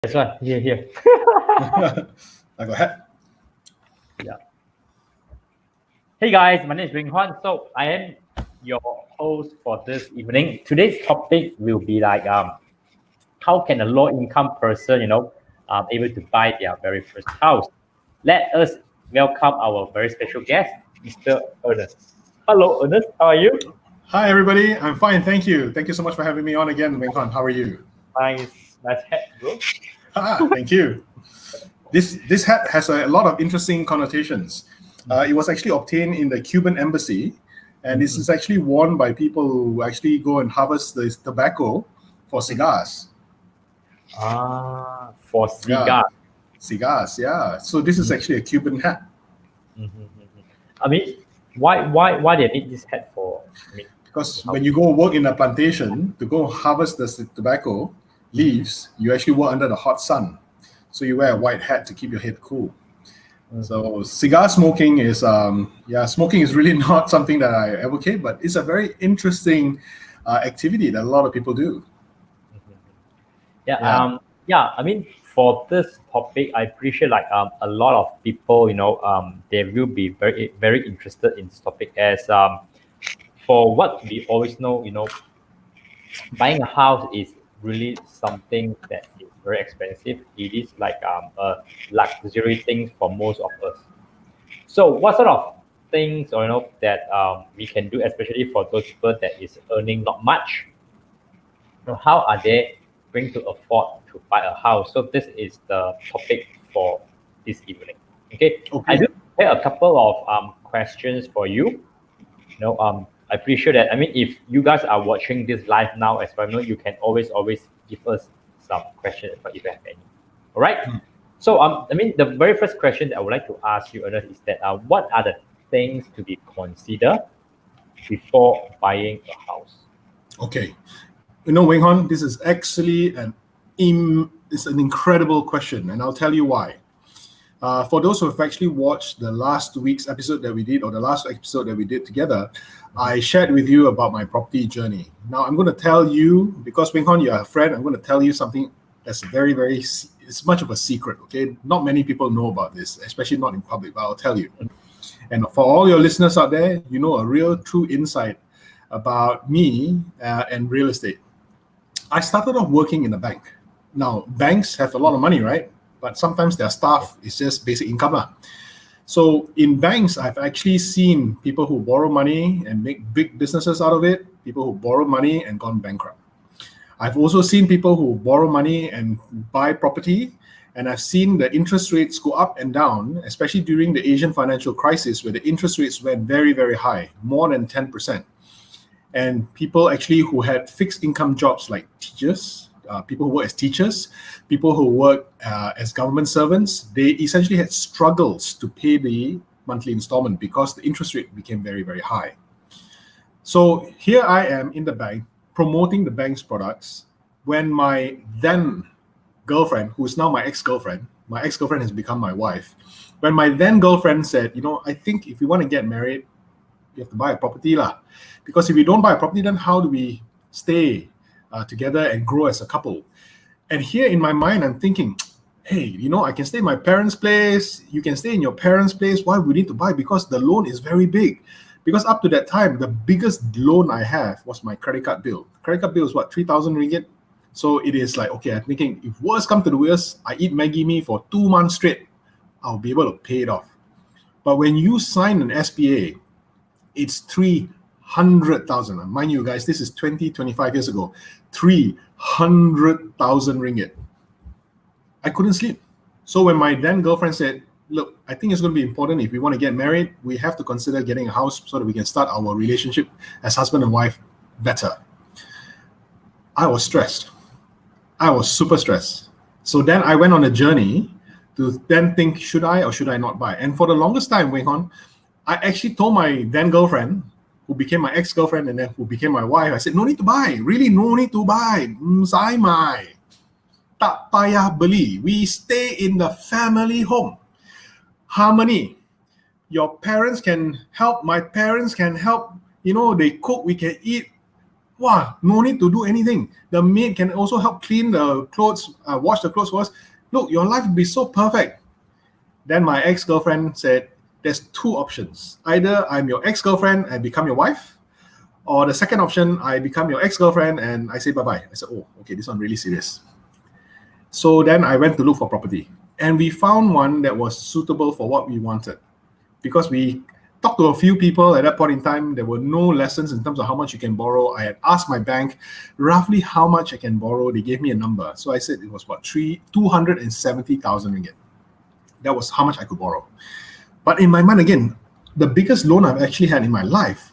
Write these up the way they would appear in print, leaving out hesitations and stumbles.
That's right. Here. I go ahead. Yeah. Hey guys, my name is Weng. So I am your host for this evening. Today's topic will be like how can a low income person, able to buy their very first house. Let us welcome our very special guest, Mr. Ernest. Hello, Ernest. How are you? Hi, everybody. I'm fine. Thank you. Thank you so much for having me on again, Weng. How are you? Nice hat, bro. Thank you. This hat has a lot of interesting connotations. It was actually obtained in the Cuban embassy, and this is actually worn by people who actually go and harvest the tobacco for cigars. For cigar. Cigars, yeah. So this is actually a Cuban hat. I mean, why they need this hat for? Because when you go work in a plantation to go harvest the tobacco leaves, you actually work under the hot sun. So you wear a white hat to keep your head cool. So cigar smoking is, smoking is really not something that I advocate, but it's a very interesting activity that a lot of people do. I mean, for this topic, I appreciate like a lot of people, they will be very interested in this topic as for what we always know, buying a house is really something that is very expensive. It is like a luxury thing for most of us. So what sort of things that we can do, especially for those people that is earning not much? How are they going to afford to buy a house? So this is the topic for this evening. Okay. I do have a couple of questions for you. I appreciate that. I mean, if you guys are watching this live now as well, you can always give us some questions if you have any. All right. So I mean, the very first question that I would like to ask you, Ernest, is that what are the things to be considered before buying a house? Okay. Weng, this is actually an incredible question, and I'll tell you why. For those who have actually watched the last week's episode that we did, or the last episode that we did together, I shared with you about my property journey. Now, I'm going to tell you, because Weng, you're a friend, I'm going to tell you something that's very, very, it's much of a secret, okay? Not many people know about this, especially not in public, but I'll tell you. And for all your listeners out there, a real true insight about me and real estate. I started off working in a bank. Now, banks have a lot of money, right? But sometimes their staff is just basic income. So in banks, I've actually seen people who borrow money and make big businesses out of it, people who borrow money and gone bankrupt. I've also seen people who borrow money and buy property, and I've seen the interest rates go up and down, especially during the Asian financial crisis, where the interest rates went very, very high, more than 10%. And people actually who had fixed income jobs like teachers, people who work as teachers, people who work as government servants, they essentially had struggles to pay the monthly installment because the interest rate became very, very high. So here I am in the bank promoting the bank's products when my then girlfriend, who is now my ex-girlfriend has become my wife, when my then girlfriend said, I think if you want to get married, you have to buy a property because if we don't buy a property, then how do we stay together and grow as a couple? And here in my mind, I'm thinking, hey, I can stay in my parents' place. You can stay in your parents' place. Why we need to buy? Because the loan is very big. Because up to that time, the biggest loan I have was my credit card bill. Credit card bill is what, 3,000 ringgit? So it is like, okay, I'm thinking, if worst come to the worst, I eat Maggie mee for 2 months straight, I'll be able to pay it off. But when you sign an SPA, it's 300,000. Mind you guys, this is 25 years ago. 300,000 ringgit. I couldn't sleep. So when my then girlfriend said, look, I think it's going to be important if we want to get married, we have to consider getting a house so that we can start our relationship as husband and wife better. I was stressed. I was super stressed. So then I went on a journey to then think, should I or should I not buy? And for the longest time, Weng, I actually told my then girlfriend, who became my ex-girlfriend and then who became my wife, I said, no need to buy. Really, no need to buy. Sai mai. Tak payah beli. We stay in the family home. Harmony. Your parents can help. My parents can help. They cook, we can eat. Wow, no need to do anything. The maid can also help clean the clothes, wash the clothes for us. Look, your life would be so perfect. Then my ex-girlfriend said, there's two options. Either I'm your ex-girlfriend and become your wife, or the second option, I become your ex-girlfriend and I say bye-bye. I said, oh, okay, this one really serious. So then I went to look for property. And we found one that was suitable for what we wanted. Because we talked to a few people at that point in time, there were no lessons in terms of how much you can borrow. I had asked my bank roughly how much I can borrow. They gave me a number. So I said it was what, 270,000 ringgit. That was how much I could borrow. But in my mind, again, the biggest loan I've actually had in my life,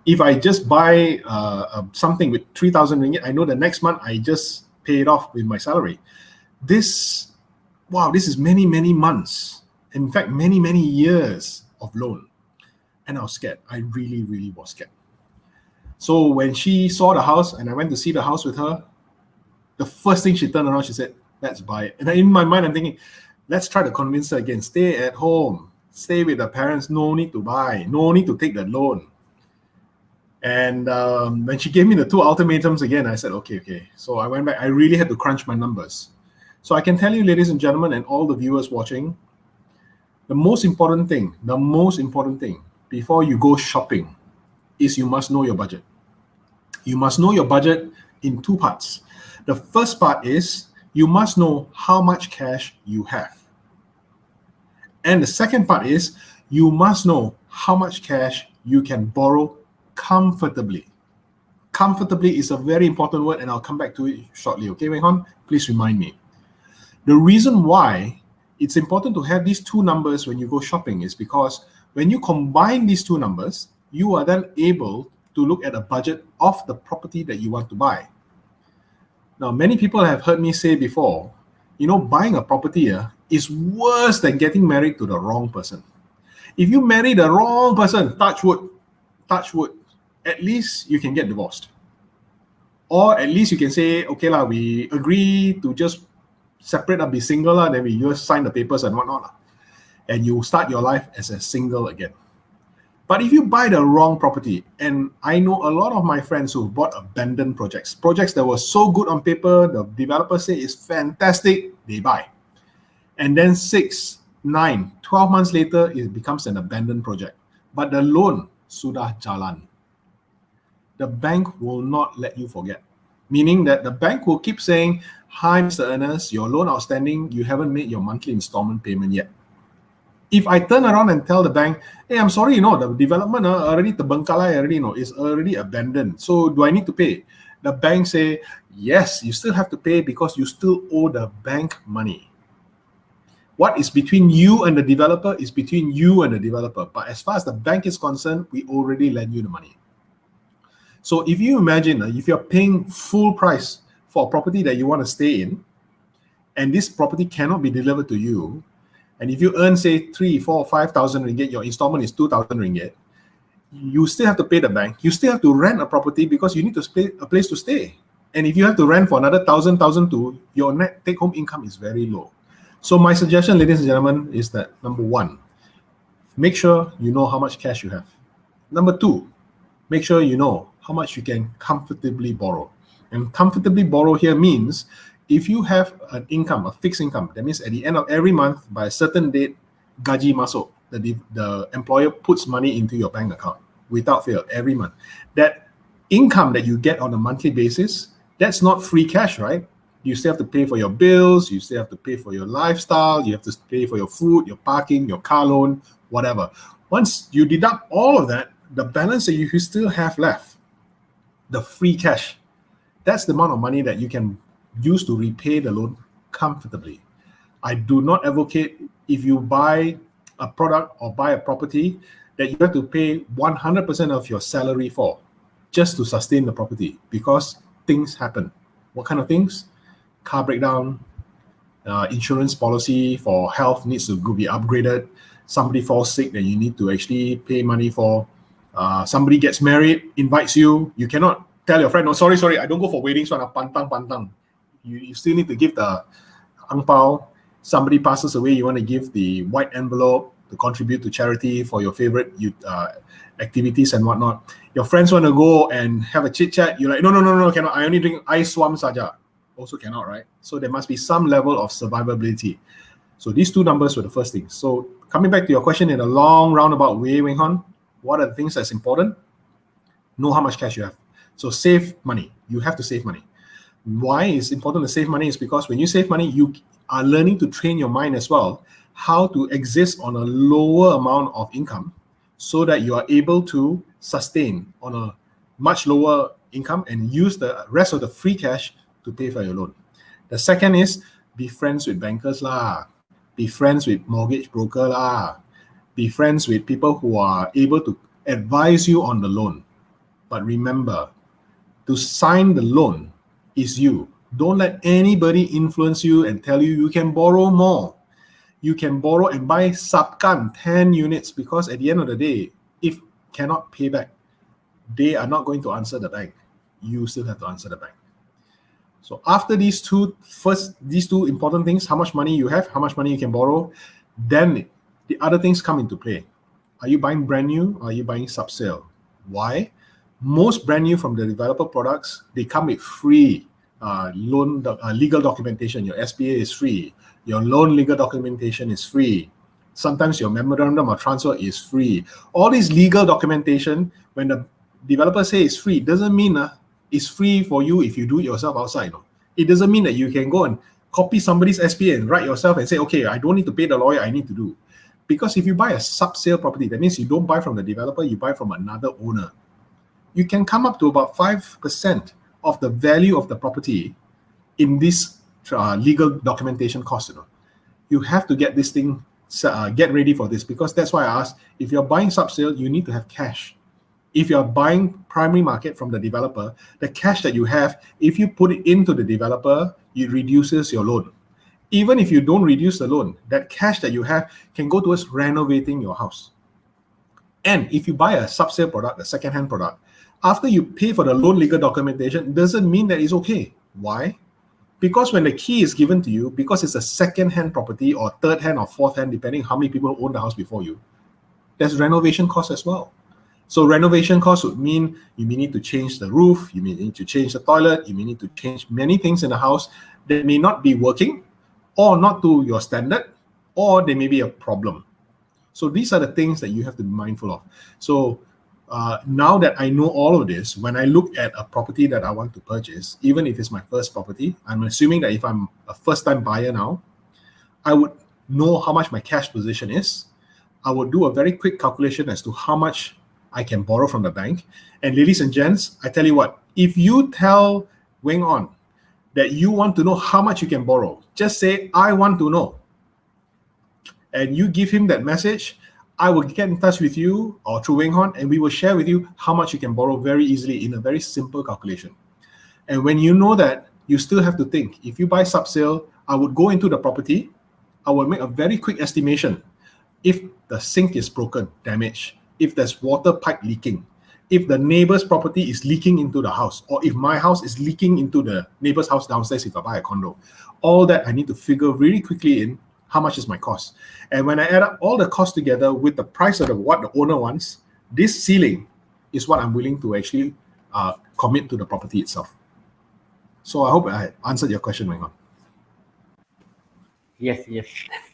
if I just buy something with 3,000 ringgit, I know the next month I just pay it off with my salary. This is many, many months. In fact, many, many years of loan. And I was scared. I really, really was scared. So when she saw the house and I went to see the house with her, the first thing she turned around, she said, let's buy it. And in my mind, I'm thinking, let's try to convince her again. Stay at home. Stay with the parents. No need to buy. No need to take the loan. And when she gave me the two ultimatums again, I said, okay. So I went back. I really had to crunch my numbers. So I can tell you, ladies and gentlemen, and all the viewers watching, the most important thing before you go shopping is you must know your budget. You must know your budget in two parts. The first part is you must know how much cash you have. And the second part is you must know how much cash you can borrow comfortably. Comfortably is a very important word, and I'll come back to it shortly. Okay, Weng Hon? Please remind me. The reason why it's important to have these two numbers when you go shopping is because when you combine these two numbers, you are then able to look at a budget of the property that you want to buy. Now, many people have heard me say before, buying a property is worse than getting married to the wrong person. If you marry the wrong person, touch wood, at least you can get divorced. Or at least you can say, okay, we agree to just separate up, be single, then we just sign the papers and whatnot. And you start your life as a single again. But if you buy the wrong property, and I know a lot of my friends who bought abandoned projects that were so good on paper, the developer say it's fantastic, they buy. And then 6, 9, 12 months later, it becomes an abandoned project. But the loan sudah jalan. The bank will not let you forget. Meaning that the bank will keep saying, hi, Mr. Ernest, your loan outstanding, you haven't made your monthly installment payment yet. If I turn around and tell the bank, hey, I'm sorry, the development already terbengkalai already, it's already abandoned. So do I need to pay? The bank say, yes, you still have to pay because you still owe the bank money. What is between you and the developer is between you and the developer. But as far as the bank is concerned, we already lend you the money. So if you imagine, if you're paying full price for a property that you want to stay in, and this property cannot be delivered to you, and if you earn, say, 3, 4, 5,000 ringgit, your installment is 2,000 ringgit, you still have to pay the bank. You still have to rent a property because you need to pay a place to stay. And if you have to rent for another 1,000, 1,200, your net take-home income is very low. So my suggestion, ladies and gentlemen, is that number 1, make sure you know how much cash you have. Number 2, make sure you know how much you can comfortably borrow. And comfortably borrow here means if you have an income, a fixed income, that means at the end of every month, by a certain date, gaji masuk, the employer puts money into your bank account without fail every month. That income that you get on a monthly basis, that's not free cash, right? You still have to pay for your bills, you still have to pay for your lifestyle, you have to pay for your food, your parking, your car loan, whatever. Once you deduct all of that, the balance that you still have left, the free cash, that's the amount of money that you can use to repay the loan comfortably. I do not advocate if you buy a product or buy a property that you have to pay 100% of your salary for just to sustain the property, because things happen. What kind of things? Car breakdown, insurance policy for health needs to be upgraded, somebody falls sick that you need to actually pay money for, somebody gets married, invites you, you cannot tell your friend, no, sorry, I don't go for weddings, pantang. You still need to give the ang pao. Somebody passes away, you want to give the white envelope. to contribute to charity for your favorite activities and whatnot. Your friends want to go and have a chit chat. You're like, no, cannot. I only drink ice swam saja. Also cannot, right? So there must be some level of survivability. So these two numbers were the first things. So coming back to your question in a long roundabout way, Weng Hon, what are the things that's important? Know how much cash you have. So save money. You have to save money. Why it's important to save money is because when you save money, you are learning to train your mind as well how to exist on a lower amount of income so that you are able to sustain on a much lower income and use the rest of the free cash to pay for your loan. The second is be friends with bankers lah. Be friends with mortgage broker lah. Be friends with people who are able to advise you on the loan. But remember, to sign the loan is you. Don't let anybody influence you and tell you you can borrow more. You can borrow and buy sediakan 10 units because at the end of the day, if cannot pay back, they are not going to answer the bank. You still have to answer the bank. So after these two important things, how much money you have, how much money you can borrow, then the other things come into play. Are you buying brand new or are you buying sub-sale? Why? Most brand new from the developer products, they come with free loan legal documentation. Your SPA is free. Your loan legal documentation is free. Sometimes your memorandum of transfer is free. All this legal documentation, when the developer says it's free, doesn't mean it's free for you if you do it yourself outside. No? It doesn't mean that you can go and copy somebody's SPA and write yourself and say, okay, I don't need to pay the lawyer, I need to do. Because if you buy a sub-sale property, that means you don't buy from the developer, you buy from another owner. You can come up to about 5% of the value of the property in this legal documentation cost. You have to get this thing, get ready for this, because that's why I asked, if you're buying sub-sale, you need to have cash. If you're buying primary market from the developer, the cash that you have, if you put it into the developer, it reduces your loan. Even if you don't reduce the loan, that cash that you have can go towards renovating your house. And if you buy a sub-sale product, a second-hand product, after you pay for the loan legal documentation, doesn't mean that it's okay. Why? Because when the key is given to you, because it's a second-hand property or third-hand or fourth-hand, depending how many people own the house before you, there's renovation costs as well. So renovation costs would mean you may need to change the roof, you may need to change the toilet, you may need to change many things in the house that may not be working or not to your standard, or there may be a problem. So these are the things that you have to be mindful of. So now that I know all of this, when I look at a property that I want to purchase, even if it's my first property, I'm assuming that if I'm a first-time buyer now, I would know how much my cash position is. I would do a very quick calculation as to how much I can borrow from the bank. And ladies and gents, I tell you what, if you tell Weng On that you want to know how much you can borrow, just say, I want to know. And you give him that message, I will get in touch with you or through Weng On, and we will share with you how much you can borrow very easily in a very simple calculation. And when you know that, you still have to think. If you buy sub-sale, I would go into the property, I will make a very quick estimation. If the sink is broken, damaged, if there's water pipe leaking, if the neighbor's property is leaking into the house, or if my house is leaking into the neighbor's house downstairs if I buy a condo, all that I need to figure really quickly in how much is my cost. And when I add up all the costs together with the price of what the owner wants, this ceiling is what I'm willing to actually commit to the property itself. So I hope I answered your question, Weng On. Yes,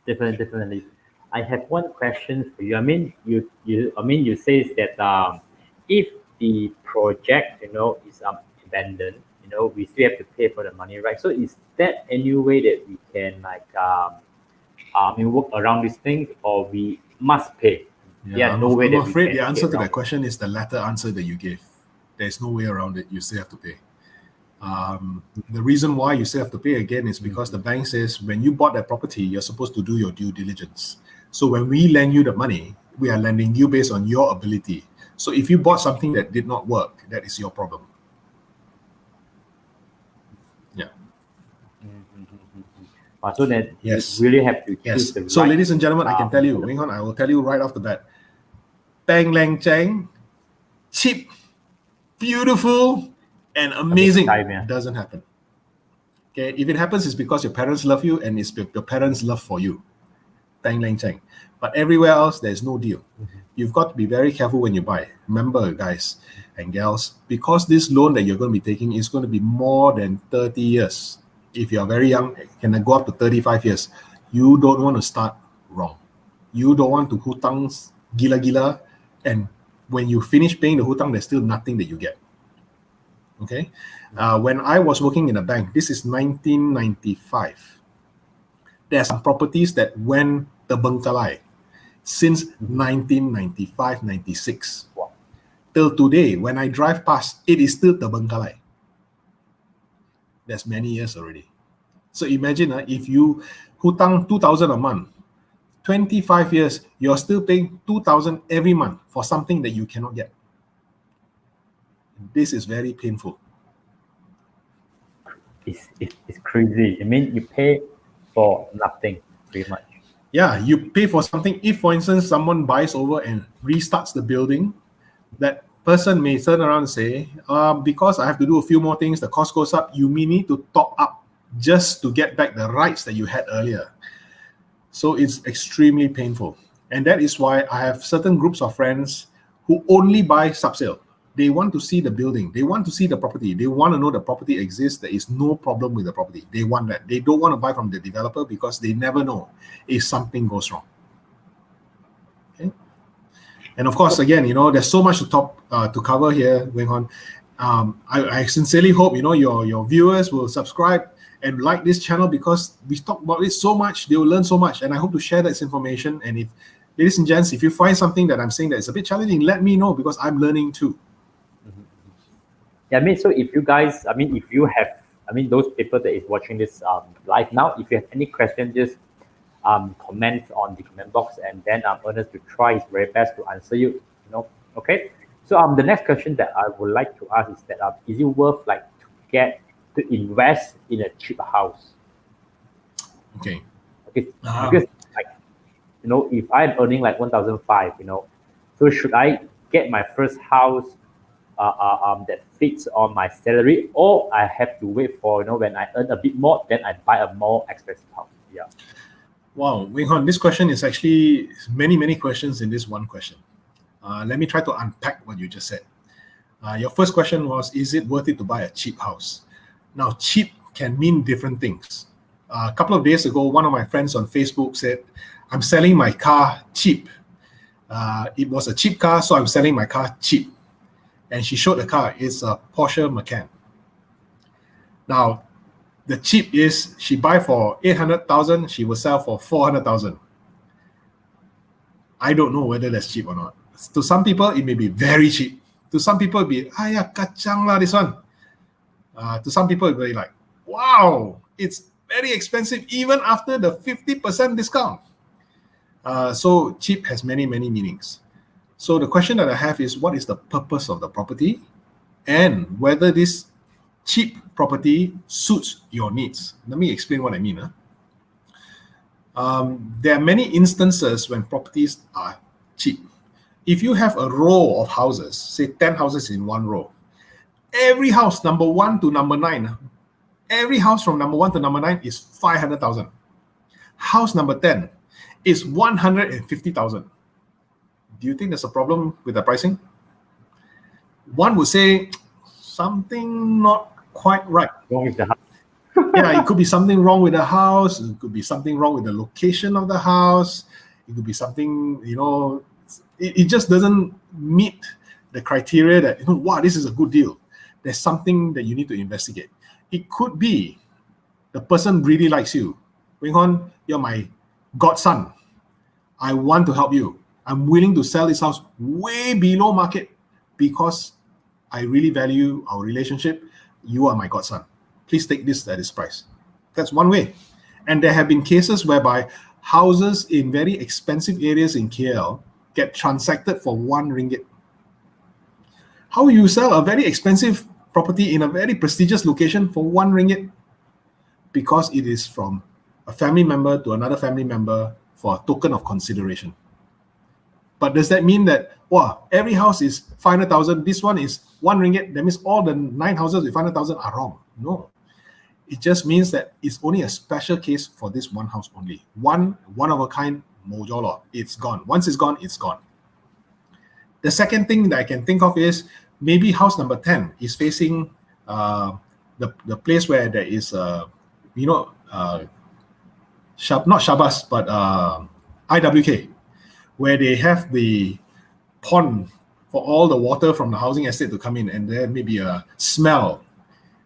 definitely. I have one question for you. You say that if the project, is abandoned, we still have to pay for the money, right? So is that any way that we can work around these things, or we must pay? I'm afraid the answer to that question is the latter answer that you gave. There's no way around it. You still have to pay. The reason why you still have to pay again is because the bank says when you bought that property, you're supposed to do your due diligence. So when we lend you the money, we are lending you based on your ability. So if you bought something that did not work, that is your problem. Yeah. So that yes, you really have to choose the So right, ladies and gentlemen, I can tell you, Weng On, I will tell you right off the bat, Bang Lang Chang, cheap, beautiful, and amazing doesn't happen. Okay, if it happens, it's because your parents love you and it's your parents' love for you. Tang lang chang. But everywhere else, there's no deal. You've got to be very careful when you buy. Remember, guys and gals, because this loan that you're going to be taking is going to be more than 30 years. If you're very young, it can go up to 35 years. You don't want to start wrong. You don't want to hutang gila-gila, and when you finish paying the hutang, there's still nothing that you get. Okay? When I was working in a bank, this is 1995. There are some properties that went terbengkalai since 1995-96. Till today, when I drive past, it is still terbengkalai. That's many years already. So imagine if you hutang 2,000 a month, 25 years, you're still paying 2,000 every month for something that you cannot get. This is very painful. It's crazy. I mean, you pay for nothing, pretty much. Yeah, you pay for something. If, for instance, someone buys over and restarts the building, that person may turn around and say, because I have to do a few more things, the cost goes up, you may need to top up just to get back the rights that you had earlier. So it's extremely painful. And that is why I have certain groups of friends who only buy subsale. They want to see the building. They want to see the property. They want to know the property exists. There is no problem with the property. They want that. They don't want to buy from the developer because they never know if something goes wrong. Okay. And of course, again, there's so much to cover here, Weng Hon. I sincerely hope, your viewers will subscribe and like this channel, because we talk about it so much, they will learn so much. And I hope to share this information. And if, ladies and gents, if you find something that I'm saying that is a bit challenging, let me know, because I'm learning too. Yeah, I mean, so if you guys, if you have, those people that is watching this live now, if you have any questions, just comment on the comment box, and then Ernest will try his very best to answer you. Okay. So the next question that I would like to ask is that is it worth to invest in a cheap house? Okay. Because if I'm earning like 1,500, so should I get my first house that fits on my salary, or I have to wait for when I earn a bit more, then I buy a more expensive house? Yeah. Wow, Weng Hon, this question is actually many questions in this one question. Let me try to unpack what you just said. Your first question was, is it worth it to buy a cheap house? Now, cheap can mean different things. A couple of days ago, one of my friends on Facebook said, I'm selling my car cheap. It was a cheap car, so I'm selling my car cheap. And she showed the car. It's a Porsche Macan. Now, the cheap is she buy for 800,000, she will sell for 400,000. I don't know whether that's cheap or not. To some people, it may be very cheap. To some people, it will be, kacang lah, this one. To some people, it will be like, wow, it's very expensive even after the 50% discount. So cheap has many meanings. So the question that I have is, what is the purpose of the property, and whether this cheap property suits your needs? Let me explain what I mean. There are many instances when properties are cheap. If you have a row of houses, say 10 houses in one row, every house, number 1 to number 9, every house from number 1 to number 9 is 500,000. House number 10 is 150,000. Do you think there's a problem with the pricing? One would say something not quite right. Wrong with the house. Yeah, it could be something wrong with the house. It could be something wrong with the location of the house. It could be something, it just doesn't meet the criteria that, wow, this is a good deal. There's something that you need to investigate. It could be the person really likes you. Weng Hon, you're my godson. I want to help you. I'm willing to sell this house way below market because I really value our relationship. You are my godson. Please take this at this price. That's one way. And there have been cases whereby houses in very expensive areas in KL get transacted for 1 ringgit. How you sell a very expensive property in a very prestigious location for 1 ringgit? Because it is from a family member to another family member for a token of consideration. But does that mean that, wow, every house is 500,000, this one is 1 ringgit, that means all the 9 houses with 500,000 are wrong? No. It just means that it's only a special case for this one house only. One of a kind, mojolo, it's gone. Once it's gone, it's gone. The second thing that I can think of is maybe house number 10 is facing the place where there is not Shabas, but IWK, where they have the pond for all the water from the housing estate to come in, and there may be a smell.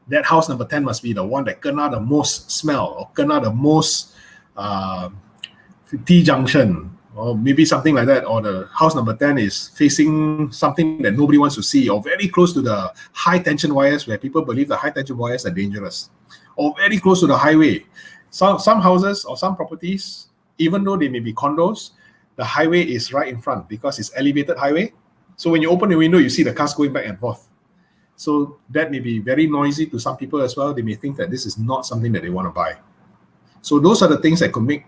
That house number 10 must be the one that kena the most smell, or kena the most T-junction, or maybe something like that. Or the house number 10 is facing something that nobody wants to see, or very close to the high tension wires, where people believe the high tension wires are dangerous, or very close to the highway. Some houses or some properties, even though they may be condos, the highway is right in front because it's elevated highway. So when you open the window, you see the cars going back and forth. So that may be very noisy to some people as well. They may think that this is not something that they want to buy. So those are the things that could make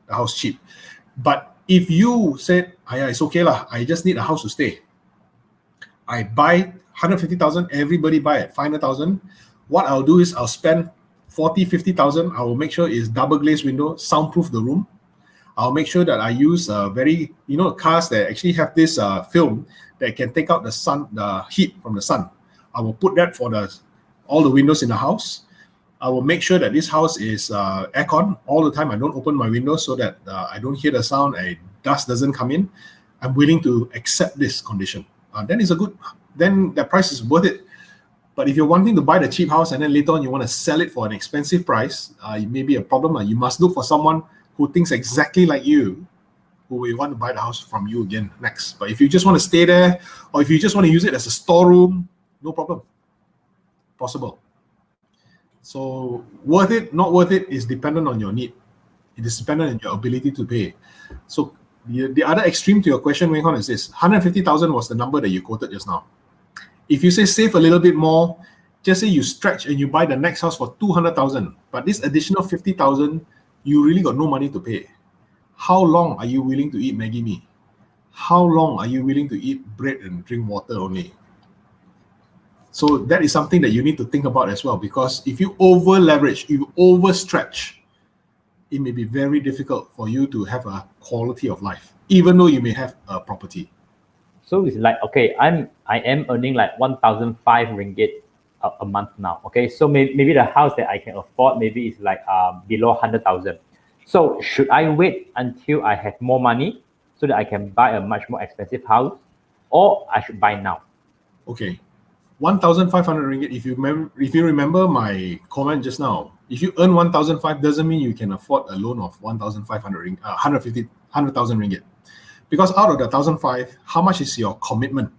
a house cheap. But if you said, it's okay lah, I just need a house to stay, I buy 150,000, everybody buy it 500,000. What I'll do is I'll spend 40-50,000. I will make sure it's double glazed window, soundproof the room. I'll make sure that I use very, cars that actually have this film that can take out the heat from the sun. I will put that for all the windows in the house. I will make sure that this house is aircon all the time. I don't open my windows so that I don't hear the sound and dust doesn't come in. I'm willing to accept this condition. Then the price is worth it. But if you're wanting to buy the cheap house and then later on you want to sell it for an expensive price, it may be a problem. You must look for someone who thinks exactly like you, who will want to buy the house from you again next. But if you just want to stay there, or if you just want to use it as a storeroom, no problem. Possible. So worth it, not worth it is dependent on your need. It is dependent on your ability to pay. So the other extreme to your question, Weng, is this. 150,000 was the number that you quoted just now. If you say save a little bit more, just say you stretch and you buy the next house for 200,000, but this additional 50,000, you really got no money to pay. How long are you willing to eat Maggi mee? How long are you willing to eat bread and drink water only? So that is something that you need to think about as well, because if you over leverage, you overstretch, it may be very difficult for you to have a quality of life, even though you may have a property. So it's like, okay, I am earning like 1,005 ringgit a month now. Okay, so maybe the house that I can afford maybe is like below 100,000. So should I wait until I have more money so that I can buy a much more expensive house, or I should buy now? Okay. 1,500 ringgit. If you remember my comment just now, if you earn 1,500 doesn't mean you can afford a loan of 1,500 100,000 ringgit. Because out of the 1,500, how much is your commitment?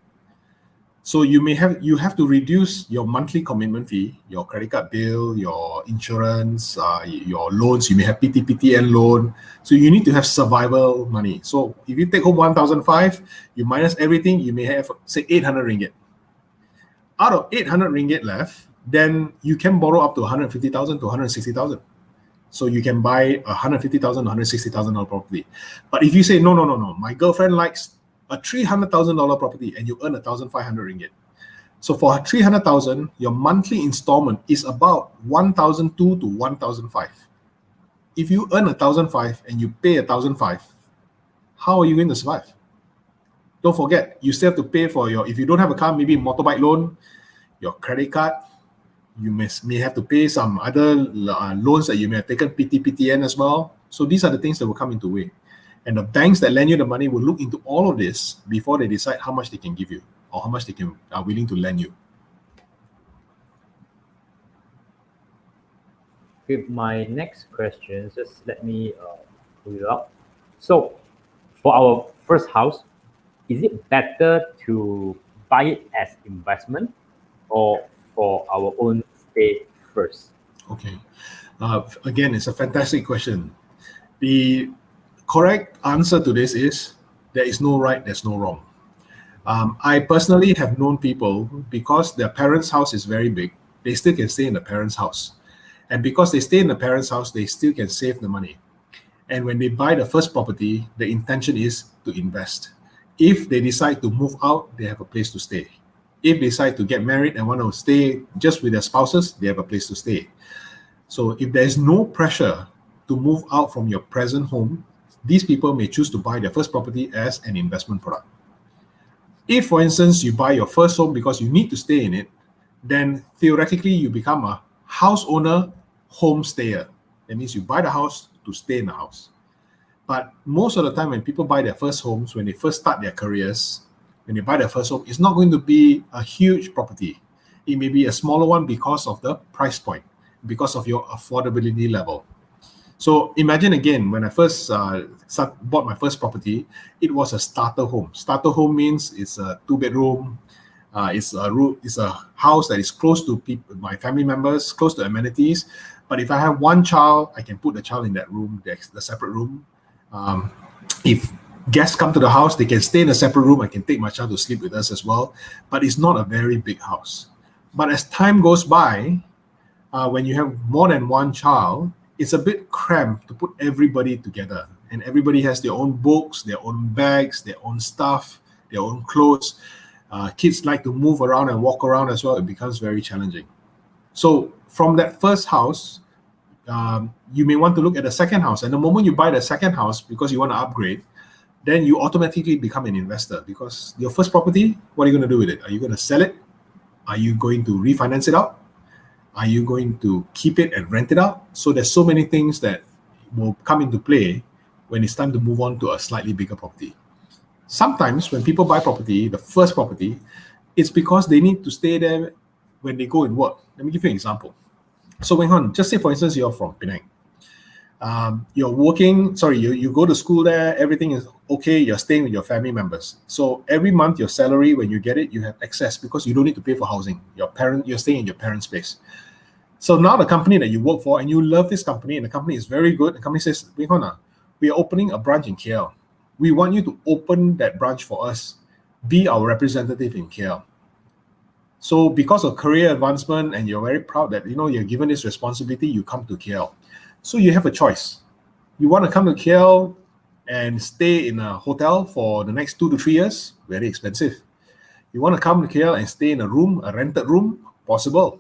So you have to reduce your monthly commitment fee, your credit card bill, your insurance, your loans. You may have PTPTN loan. So you need to have survival money. So if you take home 1,500, you minus everything, you may have say 800 ringgit. Out of 800 ringgit left, then you can borrow up to 150,000 to 160,000. So you can buy 150,000, 160,000 dollar property. But if you say no, my girlfriend likes a $300,000 property and you earn 1,500 ringgit. So for 300,000, your monthly installment is about 1,200 to 1,500. If you earn 1,500 and you pay 1,500, how are you going to survive? Don't forget, you still have to pay for if you don't have a car, maybe motorbike loan, your credit card. You may have to pay some other loans that you may have taken, PTPTN as well. So these are the things that will come into way. And the banks that lend you the money will look into all of this before they decide how much they can give you or how much they are willing to lend you. With my next question, just let me pull it up. So for our first house, is it better to buy it as investment or for our own stay first? Okay. Again, it's a fantastic question. The correct answer to this is there is no right, there's no wrong. I personally have known people, because their parents' house is very big, they still can stay in the parents' house. And because they stay in the parents' house, they still can save the money. And when they buy the first property, the intention is to invest. If they decide to move out, they have a place to stay. If they decide to get married and want to stay just with their spouses, they have a place to stay. So if there's no pressure to move out from your present home, these people may choose to buy their first property as an investment product. If, for instance, you buy your first home because you need to stay in it, then theoretically you become a house owner, home stayer. That means you buy the house to stay in the house. But most of the time when people buy their first homes, when they first start their careers, when they buy their first home, it's not going to be a huge property. It may be a smaller one because of the price point, because of your affordability level. So imagine again, when I first bought my first property, it was a starter home. Starter home means it's a 2-bedroom, it's a house that is close to my family members, close to amenities. But if I have one child, I can put the child in that room, the separate room. If guests come to the house, they can stay in a separate room. I can take my child to sleep with us as well. But it's not a very big house. But as time goes by, when you have more than one child, it's a bit cramped to put everybody together. And everybody has their own books, their own bags, their own stuff, their own clothes. Kids like to move around and walk around as well. It becomes very challenging. So from that first house, you may want to look at the second house. And the moment you buy the second house because you want to upgrade, then you automatically become an investor, because your first property, what are you going to do with it? Are you going to sell it? Are you going to refinance it out? Are you going to keep it and rent it out? So there's so many things that will come into play when it's time to move on to a slightly bigger property. Sometimes when people buy property, the first property, it's because they need to stay there when they go and work. Let me give you an example. So Weng, just say for instance, you're from Penang. You're working, you go to school there, everything is okay, you're staying with your family members. So every month your salary, when you get it, you have excess because you don't need to pay for housing. You're staying in your parents' place. So now the company that you work for, and you love this company, and the company is very good, the company says, Weng, we are opening a branch in KL. We want you to open that branch for us. Be our representative in KL. So because of career advancement, and you're very proud that you're given this responsibility, you come to KL. So you have a choice. You want to come to KL and stay in a hotel for the next 2 to 3 years, very expensive. You want to come to KL and stay in a room, a rented room, possible.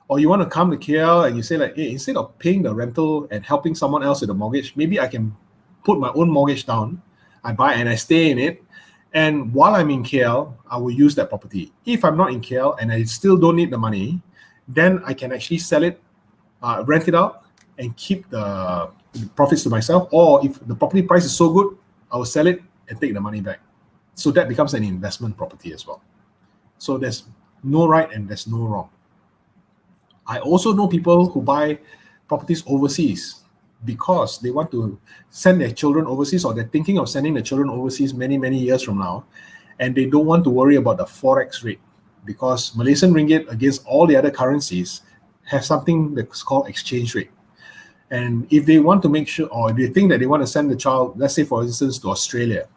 Or you want to come to KL and you say hey, instead of paying the rental and helping someone else with the mortgage, maybe I can put my own mortgage down. I buy and I stay in it. And while I'm in KL, I will use that property. If I'm not in KL and I still don't need the money, then I can actually sell it, rent it out, and keep the profits to myself. Or if the property price is so good, I will sell it and take the money back. So that becomes an investment property as well. So there's no right and there's no wrong. I also know people who buy properties overseas because they want to send their children overseas, or they're thinking of sending their children overseas many, many years from now, and they don't want to worry about the forex rate, because Malaysian ringgit against all the other currencies have something that's called exchange rate. And if they want to make sure, or if they think that they want to send the child, let's say for instance to Australia,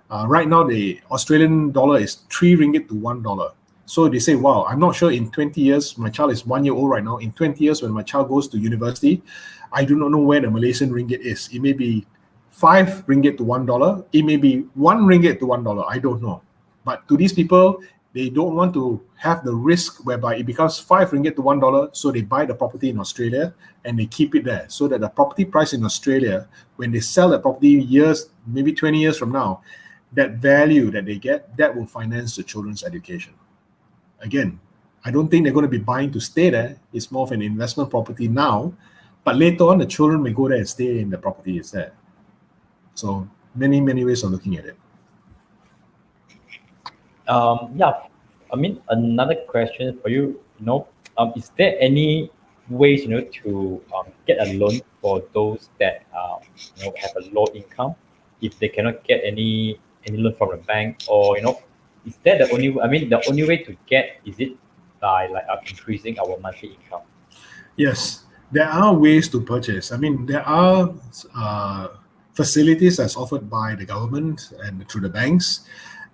right now the Australian dollar is 3 ringgit to $1. So they say, wow, I'm not sure in 20 years, my child is 1 year old right now. In 20 years, when my child goes to university, I do not know where the Malaysian ringgit is. It may be 5 ringgit to $1. It may be 1 ringgit to $1. I don't know. But to these people, they don't want to have the risk whereby it becomes 5 ringgit to $1. So they buy the property in Australia and they keep it there, so that the property price in Australia, when they sell the property years, maybe 20 years from now, that value that they get, that will finance the children's education. Again, I don't think they're going to be buying to stay there. It's more of an investment property now, but later on the children may go there and stay in the property instead. So many, many ways of looking at it. Another question for you, is there any ways, to get a loan for those that have a low income, if they cannot get any loan from the bank, or is that the only way to get, is it by increasing our monthly income? Yes, there are ways to purchase. There are facilities that's offered by the government and through the banks.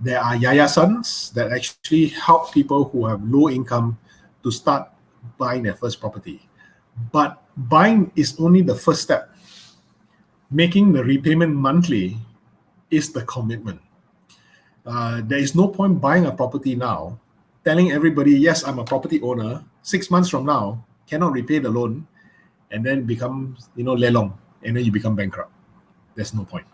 There are yayasans that actually help people who have low income to start buying their first property. But buying is only the first step. Making the repayment monthly is the commitment. There is no point buying a property now, telling everybody, yes, I'm a property owner, 6 months from now, cannot repay the loan, and then become, lelong, and then you become bankrupt. there's no point.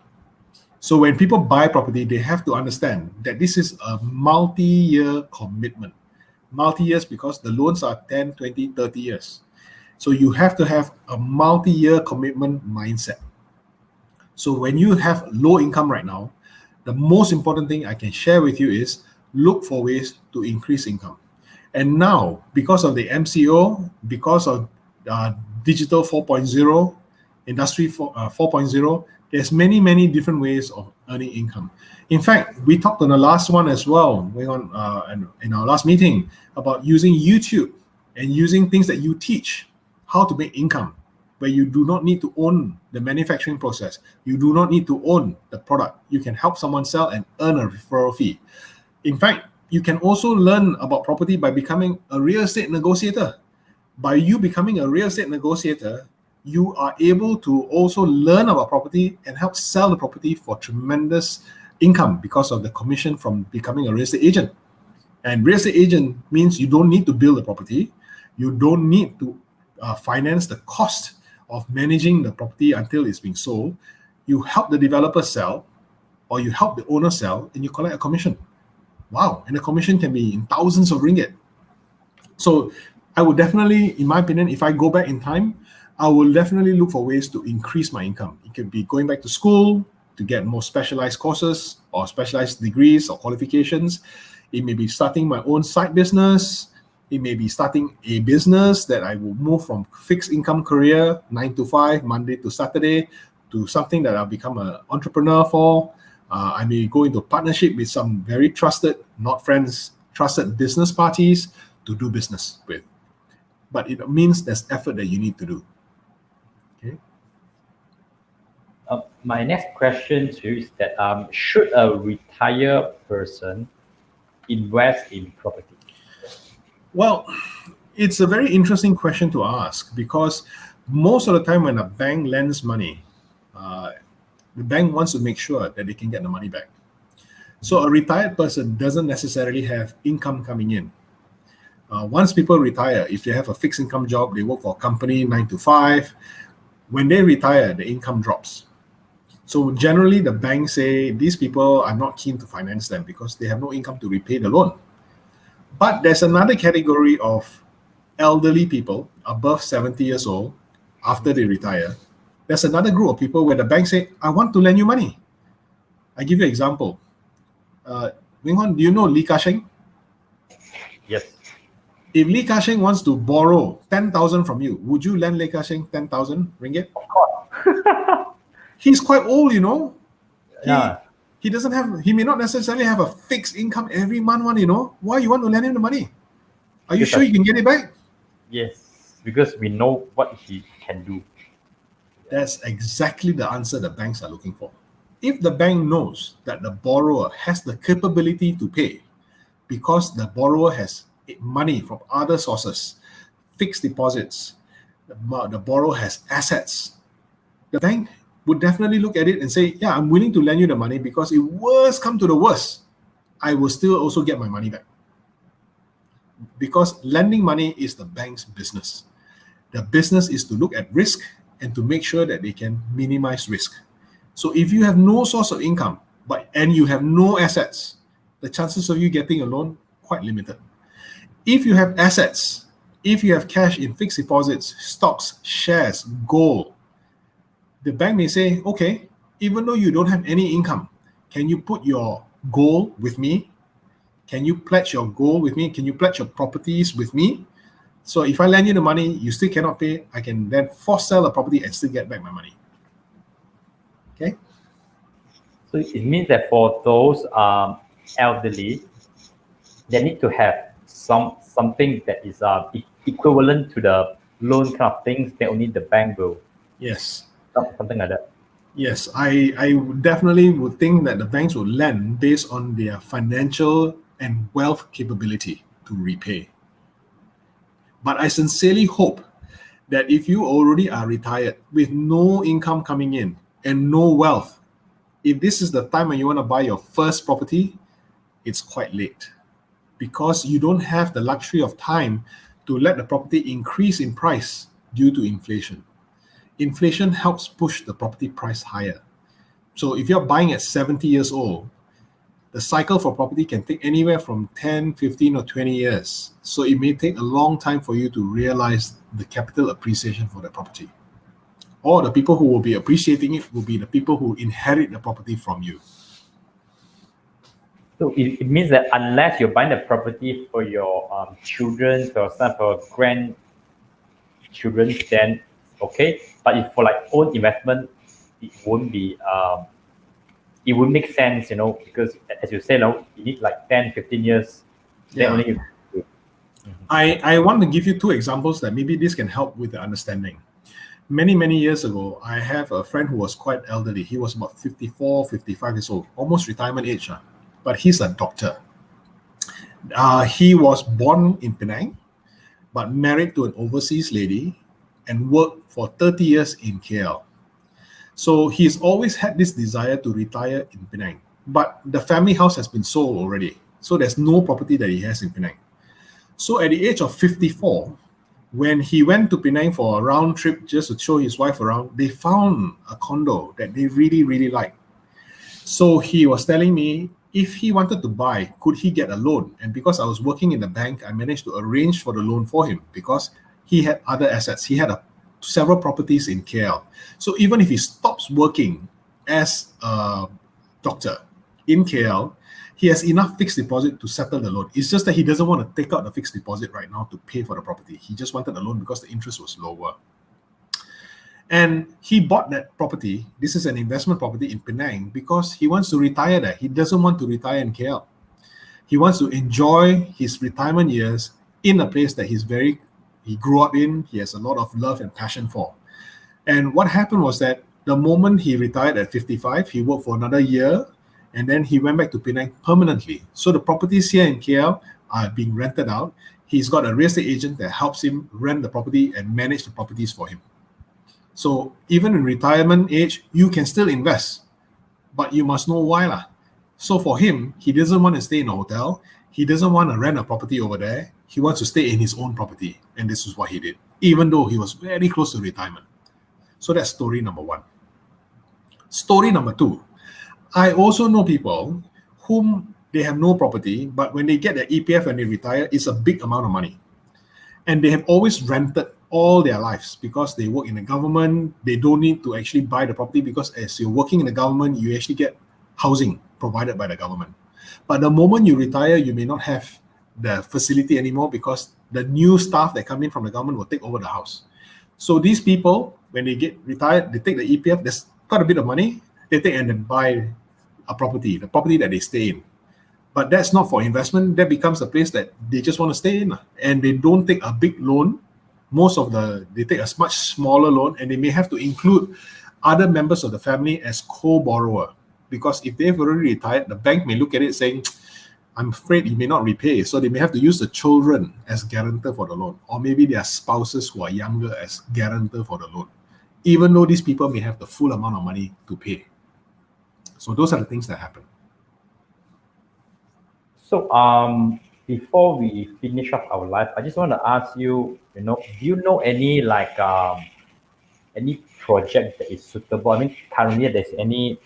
So when people buy property, they have to understand that this is a multi-year commitment. Multi-years because the loans are 10, 20, 30 years. So you have to have a multi-year commitment mindset. So when you have low income right now, the most important thing I can share with you is look for ways to increase income. And now, because of the MCO, because of digital 4.0, industry 4.0, there's many different ways of earning income. In fact, we talked on the last one as well, in our last meeting, about using YouTube and using things that you teach, how to make income, where you do not need to own the manufacturing process. You do not need to own the product. You can help someone sell and earn a referral fee. In fact, you can also learn about property by becoming a real estate negotiator. By you becoming a real estate negotiator, you are able to also learn about property and help sell the property for tremendous income because of the commission from becoming a real estate agent. And real estate agent means you don't need to build the property. You don't need to finance the cost of managing the property until it's being sold. You help the developer sell, or you help the owner sell, and you collect a commission. Wow, and the commission can be in thousands of ringgit. So I would definitely, in my opinion, if I go back in time, I will definitely look for ways to increase my income. It could be going back to school to get more specialized courses or specialized degrees or qualifications. It may be starting my own side business. It may be starting a business that I will move from fixed income career, 9 to 5, Monday to Saturday, to something that I'll become an entrepreneur for. I may go into partnership with some very trusted, not friends, trusted business parties to do business with. But it means there's effort that you need to do. Okay. My next question to you is that should a retired person invest in property? Well, it's a very interesting question to ask because most of the time when a bank lends money, the bank wants to make sure that they can get the money back. So a retired person doesn't necessarily have income coming in. Once people retire, if they have a fixed income job, they work for a company 9 to 5, when they retire, the income drops. So generally the banks say these people are not keen to finance them because they have no income to repay the loan. But there's another category of elderly people above 70 years old after they retire. There's another group of people where the bank say, I want to lend you money. I give you an example. Weng, do you know Lee Ka-sheng? Yes. If Lee Ka-sheng wants to borrow 10,000 from you, would you lend Lee Ka-sheng 10,000 ringgit? Of course. He's quite old, you know. Yeah. He may not necessarily have a fixed income every month, you know. Why you want to lend him the money? Are you sure you can get it back? Yes, because we know what he can do. That's exactly the answer the banks are looking for. If the bank knows that the borrower has the capability to pay because the borrower has money from other sources, fixed deposits, the borrower has assets, the bank would definitely look at it and say, yeah, I'm willing to lend you the money because if worst come to the worst, I will still also get my money back. Because lending money is the bank's business. The business is to look at risk and to make sure that they can minimize risk. So if you have no source of income and you have no assets, the chances of you getting a loan quite limited. If you have assets, if you have cash in fixed deposits, stocks, shares, gold, the bank may say, okay, even though you don't have any income, can you put your gold with me? Can you pledge your gold with me? Can you pledge your properties with me? So if I lend you the money, you still cannot pay, I can then force sell the property and still get back my money. Okay? So it means that for those elderly, they need to have something that is equivalent to the loan kind of things that only the bank will. Yes. Something like that. Yes, I definitely would think that the banks will lend based on their financial and wealth capability to repay. But I sincerely hope that if you already are retired with no income coming in and no wealth, if this is the time when you want to buy your first property, it's quite late because you don't have the luxury of time to let the property increase in price due to inflation. Inflation helps push the property price higher. So if you're buying at 70 years old, the cycle for property can take anywhere from 10, 15, or 20 years. So it may take a long time for you to realize the capital appreciation for the property. Or the people who will be appreciating it will be the people who inherit the property from you. So it means that unless you're buying the property for your children, for your son, for your grandchildren, then okay. But if for like own investment, it won't be. It would make sense, because as you say, now you need like 10, 15 years. Then only you. I want to give you two examples that maybe this can help with the understanding. Many years ago, I have a friend who was quite elderly. He was about 54, 55 years old, almost retirement age. But he's a doctor. He was born in Penang, but married to an overseas lady and worked for 30 years in KL. So he's always had this desire to retire in Penang. But the family house has been sold already. So there's no property that he has in Penang. So at the age of 54, when he went to Penang for a round trip just to show his wife around, they found a condo that they really liked. So he was telling me if he wanted to buy, could he get a loan? And because I was working in the bank, I managed to arrange for the loan for him because he had other assets. He had several properties in KL. So even if he stops working as a doctor in KL, he has enough fixed deposit to settle the loan. It's just that he doesn't want to take out the fixed deposit right now to pay for the property. He just wanted a loan because the interest was lower. And he bought that property. This is an investment property in Penang because he wants to retire there. He doesn't want to retire in KL. He wants to enjoy his retirement years in a place that he grew up in. He has a lot of love and passion for. And what happened was that the moment he retired at 55, he worked for another year, and then he went back to Penang permanently. So the properties here in KL are being rented out. He's got a real estate agent that helps him rent the property and manage the properties for him. So even in retirement age, you can still invest, but you must know why. So for him, he doesn't want to stay in a hotel. He doesn't want to rent a property over there. He wants to stay in his own property. And this is what he did, even though he was very close to retirement. So that's story number one. Story number two, I also know people whom they have no property, but when they get their EPF and they retire, it's a big amount of money. And they have always rented all their lives because they work in the government. They don't need to actually buy the property because as you're working in the government, you actually get housing provided by the government. But the moment you retire, you may not have the facility anymore because the new staff that come in from the government will take over the house. So these people, when they get retired, they take the EPF, there's quite a bit of money, they take and then buy a property, the property that they stay in. But that's not for investment. That becomes a place that they just want to stay in. And they don't take a big loan. They take a much smaller loan, and they may have to include other members of the family as co-borrower. Because if they've already retired, the bank may look at it saying, I'm afraid you may not repay. So they may have to use the children as guarantor for the loan, or maybe their spouses who are younger as guarantor for the loan, even though these people may have the full amount of money to pay. So those are the things that happen. So before we finish up our life, I just want to ask you, do you know any any project that is suitable? I mean, currently is there any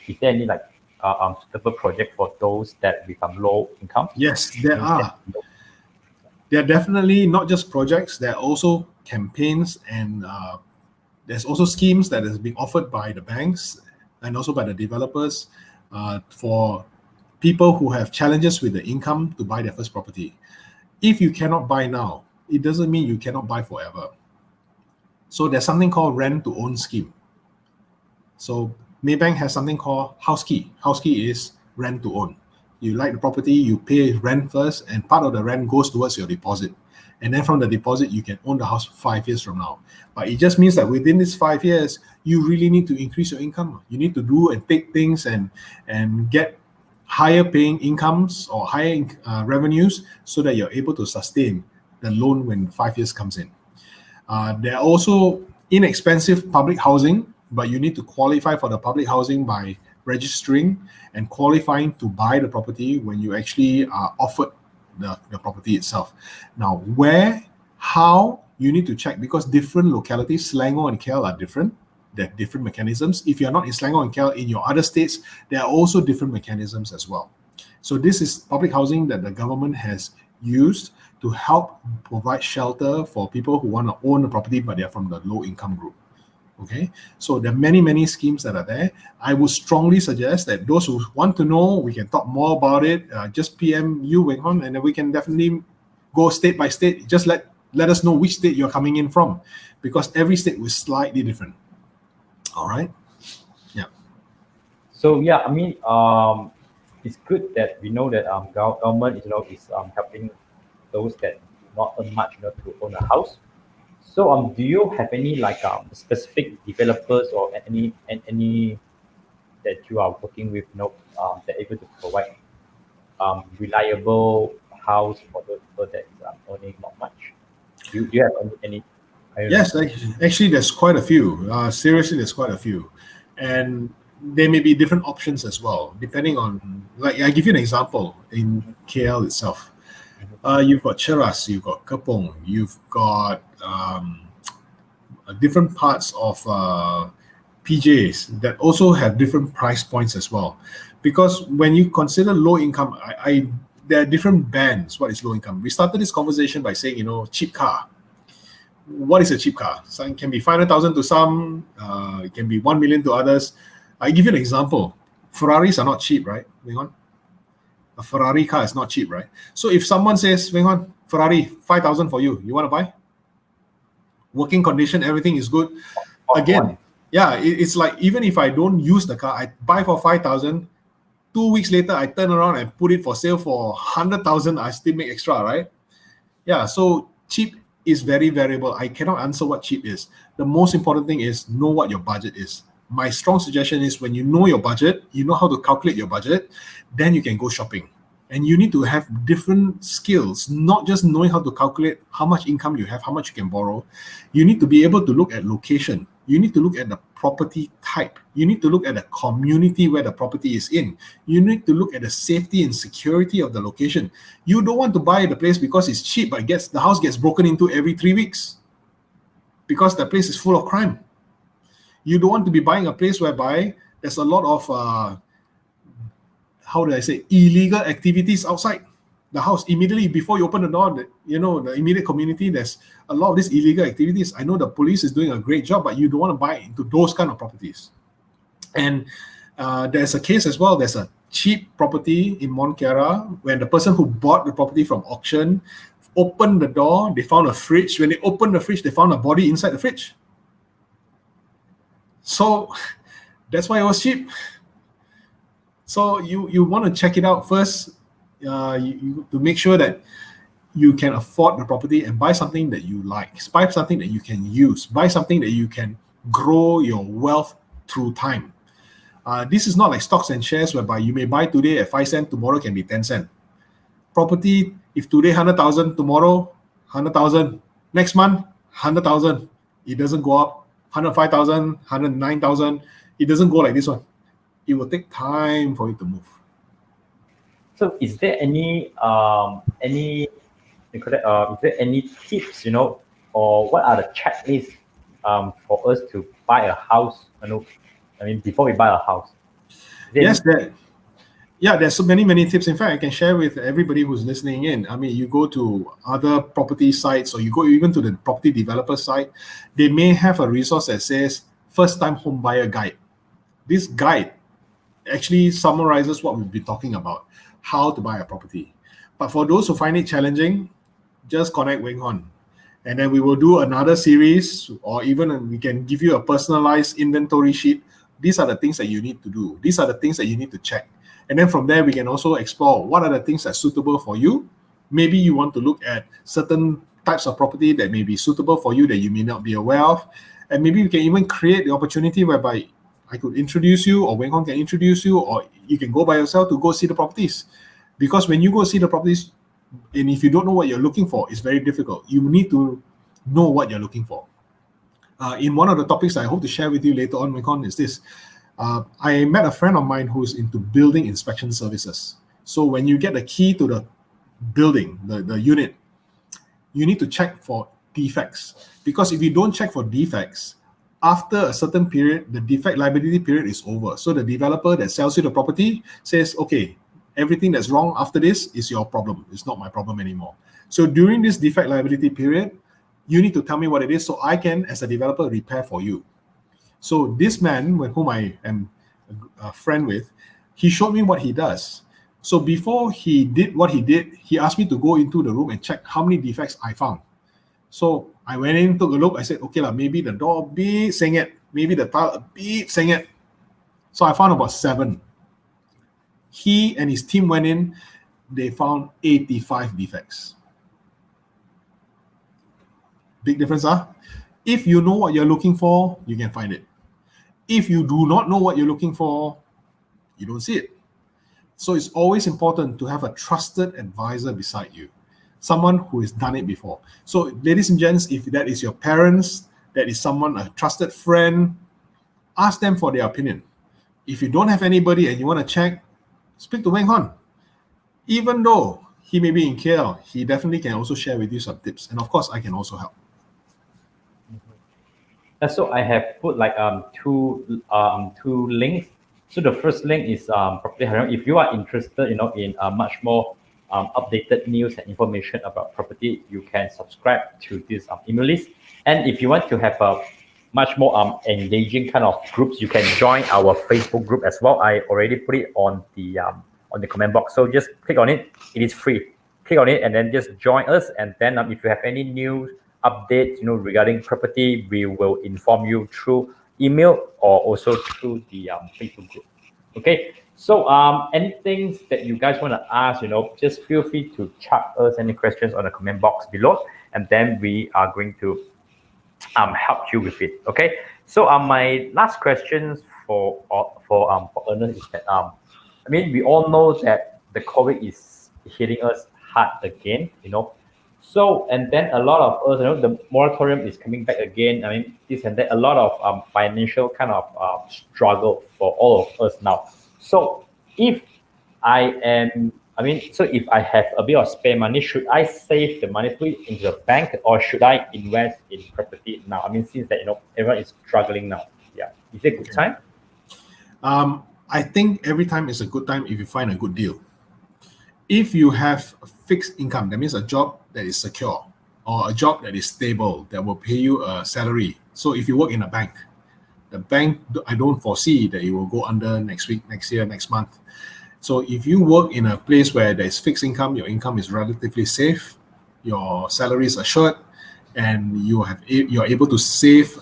suitable project for those that become low income? Yes, there are. There are definitely not just projects, there are also campaigns, and there's also schemes that is being offered by the banks and also by the developers for people who have challenges with the income to buy their first property. If you cannot buy now, it doesn't mean you cannot buy forever. So there's something called rent to own scheme. So Maybank has something called house key. House key is rent to own. You like the property, you pay rent first, and part of the rent goes towards your deposit. And then from the deposit, you can own the house 5 years from now. But it just means that within these 5 years, you really need to increase your income. You need to do and take things and get higher paying incomes or higher revenues so that you're able to sustain the loan when 5 years comes in. There are also inexpensive public housing, but you need to qualify for the public housing by registering and qualifying to buy the property when you actually are offered the property itself. Now, where, how, you need to check because different localities, Selangor and KL are different. there are different mechanisms. If you're not in Selangor and KL, in your other states, there are also different mechanisms as well. So this is public housing that the government has used to help provide shelter for people who want to own a property, but they're from the low income group. Okay, so there are many schemes that are there. I would strongly suggest that those who want to know, we can talk more about it. Just PM you, Weng Hon, and then we can definitely go state by state. Just let us know which state you're coming in from, because every state was slightly different. All right. Yeah. So yeah, I mean, it's good that we know that government is helping those that not earn much to own a house. So do you have any specific developers or any that you are working with, that are able to provide reliable house for those people that are earning not much? Do you have any? Yes, actually, there's quite a few. Seriously, there's quite a few, and there may be different options as well, depending on. Like, I give you an example in KL itself. You've got Cheras, you've got Kepong, you've got different parts of PJs that also have different price points as well. Because when you consider low income, there are different bands. What is low income? We started this conversation by saying, cheap car. What is a cheap car? So it can be 500,000 to some, it can be 1 million to others. I give you an example. Ferraris are not cheap, right? Hang on. A Ferrari car is not cheap, right? So if someone says, hang on, Ferrari, 5,000 for you, you want to buy? Working condition, everything is good. Again, yeah, it's like, even if I don't use the car, I buy for 5,000, 2 weeks later, I turn around and put it for sale for 100,000, I still make extra, right? Yeah, so cheap is very variable. I cannot answer what cheap is. The most important thing is know what your budget is. My strong suggestion is when you know your budget, you know how to calculate your budget, then you can go shopping. And you need to have different skills, not just knowing how to calculate how much income you have, how much you can borrow. You need to be able to look at location. You need to look at the property type. You need to look at the community where the property is in. You need to look at the safety and security of the location. You don't want to buy the place because it's cheap, but the house gets broken into every 3 weeks because the place is full of crime. You don't want to be buying a place whereby there's a lot of illegal activities outside the house. Immediately before you open the door, the immediate community, there's a lot of these illegal activities. I know the police is doing a great job, but you don't want to buy into those kind of properties. And there's a case as well. There's a cheap property in Mont Kiara when the person who bought the property from auction opened the door, they found a fridge. When they opened the fridge, they found a body inside the fridge. So that's why it was cheap. So you want to check it out first to make sure that you can afford the property and buy something that you like. Buy something that you can use. Buy something that you can grow your wealth through time. This is not like stocks and shares whereby you may buy today at 5 cents, tomorrow can be 10 cents. Property, if today 100,000, tomorrow 100,000, next month 100,000, it doesn't go up. 105,000, 109,000, it doesn't go like this one. It will take time for it to move. So is there any tips, or what are the checklists for us to buy a house? Before we buy a house. Yes, there's so many tips. In fact, I can share with everybody who's listening in. You go to other property sites, or you go even to the property developer site, they may have a resource that says first time home buyer guide. This guide actually summarizes what we've been talking about, how to buy a property. But for those who find it challenging, just connect Weng Hon. And then we will do another series, or even we can give you a personalized inventory sheet. These are the things that you need to do. These are the things that you need to check. And then from there, we can also explore what are the things that are suitable for you. Maybe you want to look at certain types of property that may be suitable for you that you may not be aware of. And maybe we can even create the opportunity whereby I could introduce you, or Weng Hon can introduce you, or you can go by yourself to go see the properties. Because when you go see the properties, and if you don't know what you're looking for, it's very difficult. You need to know what you're looking for. In one of the topics I hope to share with you later on, Weng Hon, is this. I met a friend of mine who's into building inspection services. So when you get the key to the building, the unit, you need to check for defects. Because if you don't check for defects, after a certain period, the defect liability period is over. So the developer that sells you the property says, okay, everything that's wrong after this is your problem. It's not my problem anymore. So during this defect liability period, you need to tell me what it is so I can, as a developer, repair for you. So this man, with whom I am a friend with, he showed me what he does. So before he did what he did, he asked me to go into the room and check how many defects I found. So I went in, took a look. I said, okay, maybe the door a bit sengit, maybe the tile a bit sengit. So I found about 7. He and his team went in, they found 85 defects. Big difference, huh? If you know what you're looking for, you can find it. If you do not know what you're looking for, you don't see it. So it's always important to have a trusted advisor beside you, someone who has done it before. So ladies and gents, if that is your parents, that is someone, a trusted friend, ask them for their opinion. If you don't have anybody and you want to check, speak to Weng Hon. Even though he may be in KL, he definitely can also share with you some tips. And of course, I can also help. So I have put like two links. So the first link is property HARIMAU. If you are interested, in much more updated news and information about property, you can subscribe to this email list. And if you want to have a much more engaging kind of groups, you can join our Facebook group as well. I already put it on the comment box. So just click on it. It is free. Click on it and then just join us. And then if you have any new updates, regarding property, we will inform you through email or also through the Facebook group. Okay. So anything that you guys want to ask, just feel free to chat us any questions on the comment box below, and then we are going to help you with it. Okay. So my last questions for Ernest is that we all know that the COVID is hitting us hard again, So, and then a lot of us, the moratorium is coming back again. This and that, a lot of financial kind of struggle for all of us now. So if if I have a bit of spare money, should I save the money, put it into the bank, or should I invest in property now? Since that, everyone is struggling now. Yeah. Is it a good time? I think every time is a good time if you find a good deal. If you have a fixed income, that means a job that is secure or a job that is stable, that will pay you a salary. So if you work in a bank, the bank, I don't foresee that it will go under next week, next year, next month. So if you work in a place where there's fixed income, your income is relatively safe, your salary is assured, and you're able to save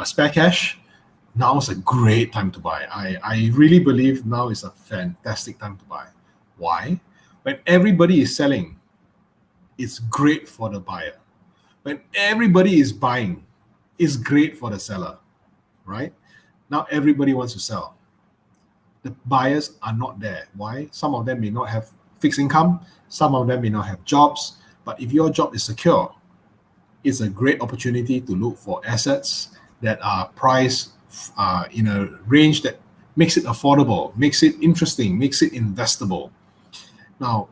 spare cash, now is a great time to buy. I really believe now is a fantastic time to buy. Why? When everybody is selling, it's great for the buyer. When everybody is buying, it's great for the seller, right? Now everybody wants to sell. The buyers are not there. Why? Some of them may not have fixed income. Some of them may not have jobs. But if your job is secure, it's a great opportunity to look for assets that are priced in a range that makes it affordable, makes it interesting, makes it investable. Now,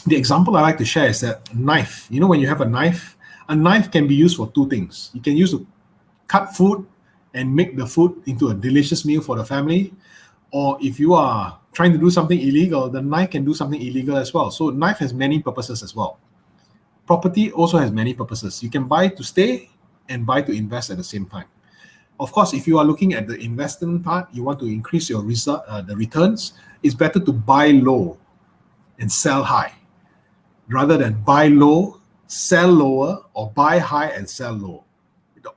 the example I like to share is that a knife. When you have a knife can be used for 2 things. You can use to cut food and make the food into a delicious meal for the family. Or if you are trying to do something illegal, the knife can do something illegal as well. So knife has many purposes as well. Property also has many purposes. You can buy to stay and buy to invest at the same time. Of course, if you are looking at the investment part, you want to increase your the returns, it's better to buy low and sell high rather than buy low, sell lower, or buy high and sell low.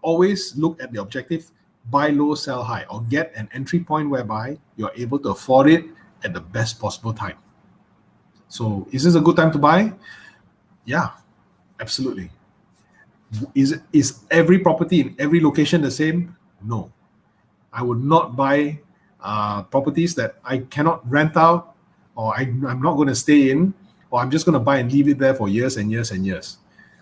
Always look at the objective, buy low, sell high, or get an entry point whereby you're able to afford it at the best possible time. So is this a good time to buy? Yeah, absolutely. Is every property in every location the same? No. I would not buy properties that I cannot rent out, or I'm not going to stay in, or I'm just going to buy and leave it there for years and years and years.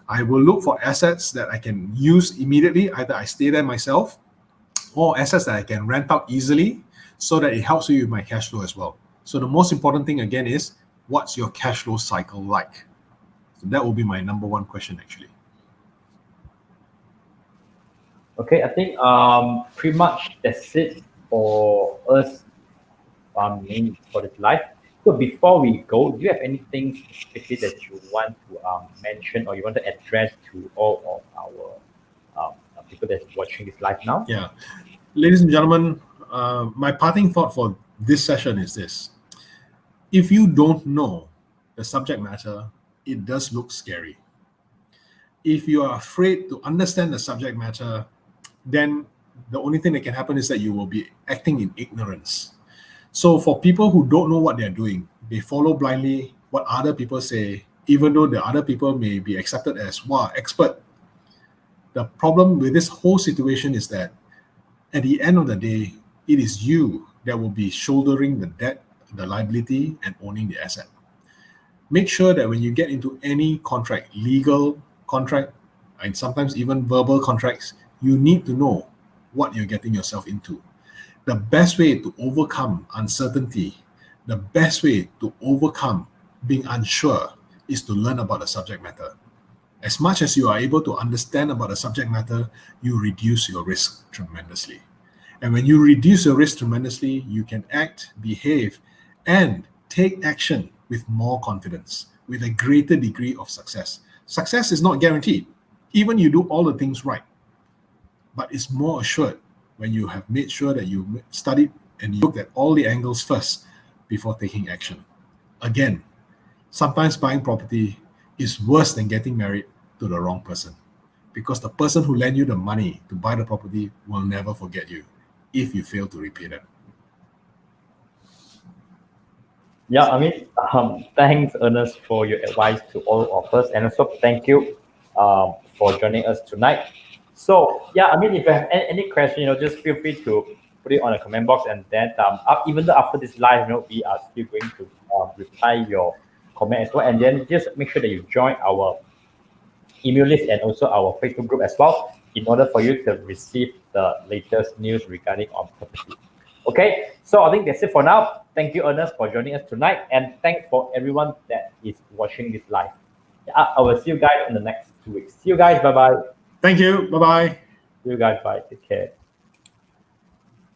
I will look for assets that I can use immediately. Either I stay there myself, or assets that I can rent out easily so that it helps you with my cash flow as well. So the most important thing again is, what's your cash flow cycle like? So that will be my number 1 question actually. Okay, I think pretty much that's it for us for this live. So before we go, do you have anything specifically that you want to mention or you want to address to all of our people that's watching this live now? Yeah. Ladies and gentlemen, my parting thought for this session is this. If you don't know the subject matter, it does look scary. If you are afraid to understand the subject matter, then the only thing that can happen is that you will be acting in ignorance. So for people who don't know what they're doing, they follow blindly what other people say, even though the other people may be accepted as, wow, expert. The problem with this whole situation is that at the end of the day, it is you that will be shouldering the debt, the liability, and owning the asset. Make sure that when you get into any contract, legal contract, and sometimes even verbal contracts, you need to know what you're getting yourself into. The best way to overcome uncertainty, the best way to overcome being unsure is to learn about the subject matter. As much as you are able to understand about the subject matter, you reduce your risk tremendously. And when you reduce your risk tremendously, you can act, behave, and take action with more confidence, with a greater degree of success. Success is not guaranteed, even you do all the things right. But it's more assured when you have made sure that you studied and you looked at all the angles first before taking action. Again, sometimes buying property is worse than getting married to the wrong person, because the person who lent you the money to buy the property will never forget you if you fail to repay them. Yeah, I mean, thanks, Ernest, for your advice to all of us, and also thank you for joining us tonight. So, yeah, I mean, if you have any question, just feel free to put it on the comment box, and then even though after this live, we are still going to reply your comment as well, and then just make sure that you join our email list and also our Facebook group as well, in order for you to receive the latest news regarding on property. Okay, so I think that's it for now. Thank you, Ernest, for joining us tonight, and thanks for everyone that is watching this live. I will see you guys in the next 2 weeks. See you guys. Bye bye. Thank you. Bye-bye. See you guys. Bye. Take care.